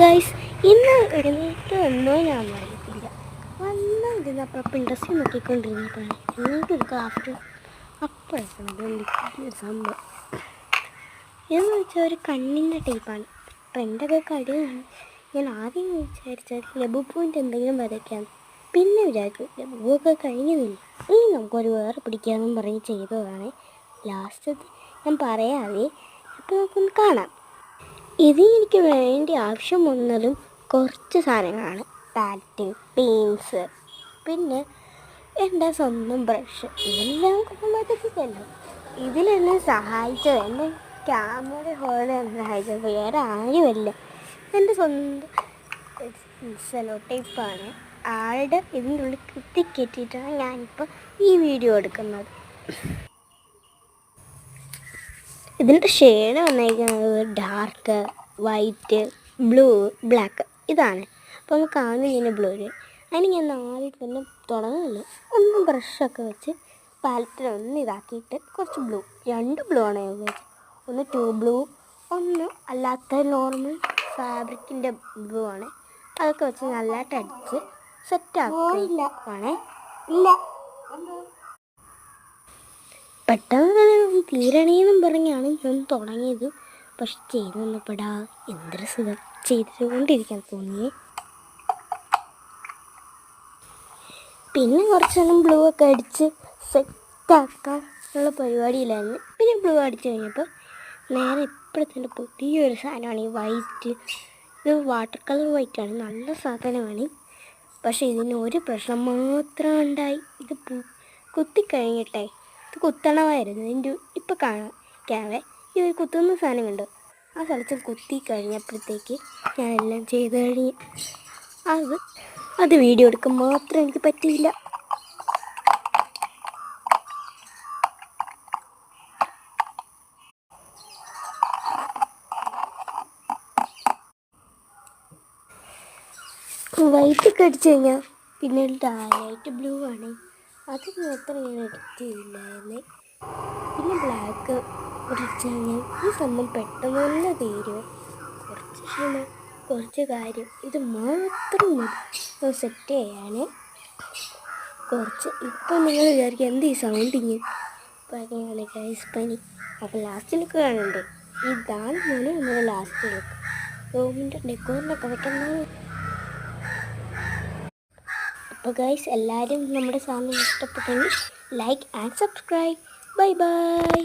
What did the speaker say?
Guys, ഇന്ന് എഴുന്നേറ്റ് വന്നോ ഞാൻ അറിയത്തില്ല. വന്നിരുന്നപ്പോൾ പിൻട്രസ്റ്റ് നോക്കിക്കൊണ്ടിരുന്നപ്പോഴാണ് എനിക്കൊരു ക്രാഫ്റ്റ് അപ്പോഴൊക്കെ സംഭവം എന്ന് വെച്ചാൽ ഒരു കണ്ണിൻ്റെ ടൈപ്പാണ്. ട്രെൻഡൊക്കെ കഴിയാണ്. ഞാൻ ആദ്യം വിചാരിച്ചാൽ ലബു പോയിൻ്റ് എന്തെങ്കിലും വരയ്ക്കാം, പിന്നെ വിചാരിച്ചു ലബുവൊക്കെ കഴിഞ്ഞില്ല, ഇനി നമുക്കൊരു വേറെ പിടിക്കാമെന്നും പറഞ്ഞ് ചെയ്തതാണ്. ലാസ്റ്റ് ഞാൻ പറയാതെ അപ്പോൾ നമുക്കൊന്ന് കാണാം. ഇത് എനിക്ക് വേണ്ടി ആവശ്യം വന്നതും കുറച്ച് സാധനങ്ങളാണ്. പാറ്റ്, പെയിൻസ്, പിന്നെ എൻ്റെ സ്വന്തം ബ്രഷ്. ഇതെല്ലാം കുടുംബത്തിലല്ലോ. ഇതിലെന്നെ സഹായിച്ചത് എൻ്റെ ക്യാമറ ഹോൾഡർ സഹായിച്ചത് വേറെ ആരുമല്ല, എൻ്റെ സ്വന്തം സെലോ ടേപ്പാണ്. ആളുടെ ഇതിൻ്റെ ഉള്ളിൽ കുത്തിക്കെറ്റിയിട്ടാണ് ഞാനിപ്പോൾ ഈ വീഡിയോ എടുക്കുന്നത്. ഇതിൻ്റെ ഷെയ്ഡ് വന്നിരിക്കുന്നത് ഡാർക്ക്, വൈറ്റ്, ബ്ലൂ, ബ്ലാക്ക് ഇതാണ്. അപ്പോൾ നമുക്ക് ആദ്യം ഇങ്ങനെ ബ്ലൂ അതിന് ഞാൻ ആദ്യം തന്നെ തുടങ്ങുന്നില്ല. ഒന്ന് ബ്രഷൊക്കെ വെച്ച് പാലറ്റിലൊന്ന് ഇതാക്കിയിട്ട് കുറച്ച് ബ്ലൂ, 2 ബ്ലൂ ആണ് ഞാൻ ഉപയോഗിച്ചത്. ഒന്ന് 2 ബ്ലൂ, ഒന്ന് അല്ലാത്ത നോർമൽ ഫാബ്രിക്കിൻ്റെ ബ്ലൂ ആണ്. അതൊക്കെ വെച്ച് നല്ലതായിട്ട് അടിച്ച് സെറ്റാക്കുകയാണേ. ഇല്ല പെട്ടെന്ന് തീരണേന്നും പറഞ്ഞാണ് ഞാൻ തുടങ്ങിയത്. പക്ഷെ ചെയ്ത് വന്നപ്പോടാ എന്തൊരു സുഖം, ചെയ്തുകൊണ്ടിരിക്കാൻ തോന്നിയേ. പിന്നെ കുറച്ചെല്ലാം ബ്ലൂ ഒക്കെ അടിച്ച് സെറ്റാക്കാനുള്ള പരിപാടിയിലായിരുന്നു. പിന്നെ ബ്ലൂ അടിച്ച് കഴിഞ്ഞപ്പോൾ നേരെ ഇപ്പോഴത്തെ പുതിയൊരു സാധനമാണ് ഈ വൈറ്റ്. ഇത് വാട്ടർ കളർ വൈറ്റാണ്, നല്ല സാധനമാണ്. പക്ഷേ ഇതിന് ഒരു പ്രശ്നം മാത്രം ഉണ്ടായി. ഇത് കുത്തിക്കഴിഞ്ഞിട്ടേ ഇത് കുത്തണമായിരുന്നു. ഇതിൻ്റെ ഇപ്പം കാണാവേ ഈ ഒരു കുത്തുന്ന സാധനം കണ്ടു, ആ സ്ഥലത്ത് കുത്തി കഴിഞ്ഞപ്പോഴത്തേക്ക് ഞാനെല്ലാം ചെയ്ത് കഴിഞ്ഞ് അത് വീഡിയോ എടുക്കാൻ മാത്രം എനിക്ക് പറ്റിയില്ല. വൈറ്റൊക്കെ അടിച്ചു കഴിഞ്ഞാൽ പിന്നെ ലൈറ്റ് ബ്ലൂ ആണ്, അത് മാത്രം ഞാൻ എഡിറ്റ് ചെയ്യില്ലായിരുന്നേ. പിന്നെ ബ്ലാക്ക് അടിച്ചു കഴിഞ്ഞാൽ ഈ സംഭവം പെട്ടെന്ന് തന്നെ തീരും. കുറച്ച് ക്ഷമ, കുറച്ച് കാര്യം, ഇത് മാത്രം മതി സെറ്റ് ചെയ്യാൻ. കുറച്ച് ഇപ്പം നിങ്ങൾ വിചാരിക്കും എന്ത് ഈ സൗണ്ടിങ് പനിയാണ് ഗൈസ്, പനി. അപ്പോൾ ലാസ്റ്റ് ലുക്ക് കാണണ്ടേ, ഇതാണ് നമ്മുടെ ലാസ്റ്റ് ലുക്ക്. റൂമിൻ്റെ ഡെക്കോറിനൊക്കെ വെക്കുന്നത്. അപ്പോൾ ഗൈസ്, എല്ലാവരും നമ്മുടെ സാധനം ഇഷ്ടപ്പെട്ടെങ്കിൽ like and subscribe. Bye bye.